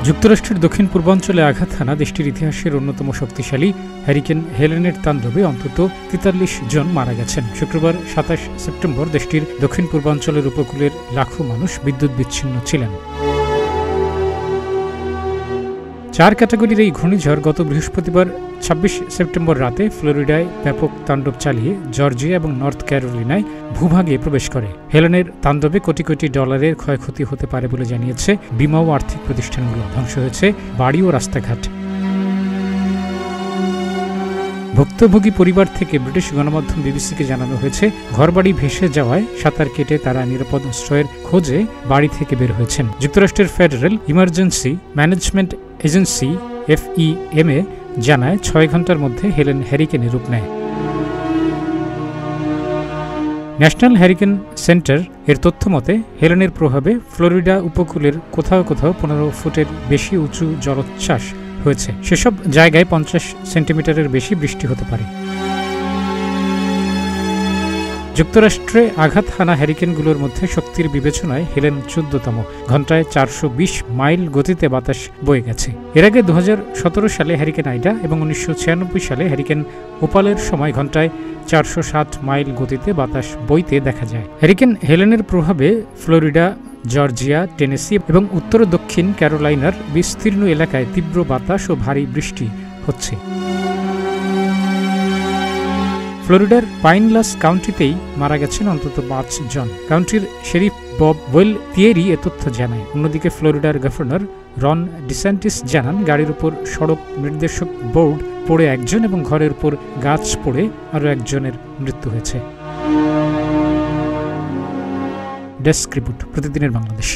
যুক্তরাষ্ট্রের দক্ষিণ পূর্বাঞ্চলে আঘাত হানা দেশটির ইতিহাসের অন্যতম শক্তিশালী হ্যারিকেন হেলেনের তাণ্ডবে অন্তত ৪৩ জন মারা গেছেন। শুক্রবার ২৭ সেপ্টেম্বর দেশটির দক্ষিণ পূর্বাঞ্চলের উপকূলের লাখো মানুষ বিদ্যুৎ বিচ্ছিন্ন ছিলেন। ৪ ক্যাটাগরির এই ঘূর্ণিঝড় গত বৃহস্পতিবার ২৬ সেপ্টেম্বর রাতে ফ্লোরিডায় ব্যাপক তাণ্ডব চালিয়ে জর্জিয়া এবং নর্থ ক্যারোলিনায় ভূভাগে প্রবেশ করে। হেলেনের তাণ্ডবে কোটি কোটি ডলারের ক্ষয়ক্ষতি হতে পারে বলে জানিয়েছে বিমা ও আর্থিক প্রতিষ্ঠানগুলো। ধ্বংস হয়েছে বাড়ি ও রাস্তাঘাট। ভুক্তভোগী পরিবার থেকে ব্রিটিশ গণমাধ্যম বিবিসিকে জানানো হয়েছে, ঘরবাড়ি ভেসে যাওয়ায় সাঁতার কেটে তারা নিরাপদ আশ্রয়ের খোঁজে বাড়ি থেকে বের হয়েছেন। যুক্তরাষ্ট্রের federal emergency management agency FEMA জানায় ৬ ঘন্টার মধ্যে হেলেন হ্যারিকেনে রূপ নেয়। ন্যাশনাল হ্যারিকেন সেন্টার এর তথ্য মতে হেলেনের প্রভাবে ফ্লোরিডা উপকূলের কোথাও কোথাও ১৫ ফুটের বেশি উঁচু জলোচ্ছ্বাস হয়েছে। সেসব জায়গায় ৫০ সেন্টিমিটারের বেশি বৃষ্টি হতে পারে। যুক্তরাষ্ট্রে আঘাত হানা হ্যারিকেনগুলোর মধ্যে শক্তির বিবেচনায় হেলেন ১৪তম। ঘণ্টায় ৪২০ মাইল গতিতে বাতাস বয়ে গেছে। এর আগে ২০১৭ সালে হ্যারিকেন আইডা এবং ১৯৯৬ সালে হ্যারিকেন ওপালের সময় ঘণ্টায় ৪৬০ মাইল গতিতে বাতাস বইতে দেখা যায়। হ্যারিকেন হেলেনের প্রভাবে ফ্লোরিডা, জর্জিয়া, টেনেসি এবং উত্তর ও দক্ষিণ ক্যারোলাইনার বিস্তীর্ণ এলাকায় তীব্র বাতাস ও ভারী বৃষ্টি হচ্ছে। ফ্লোরিডার পাইনলাস কাউন্টিতেই মারা গেছেন অন্তত ৫ জন। কাউন্টির শেরিফ বব ওয়েলতিয়েরি এ তথ্য জানায়। অন্যদিকে ফ্লোরিডার গভর্নর রন ডিস্যান্টিস জানান, গাড়ির উপর সড়ক নির্দেশক বোর্ড পড়ে একজন এবং ঘরের উপর গাছ পড়ে আরও একজনের মৃত্যু হয়েছে। ডেস্ক রিপোর্ট, প্রতিদিনের বাংলাদেশ।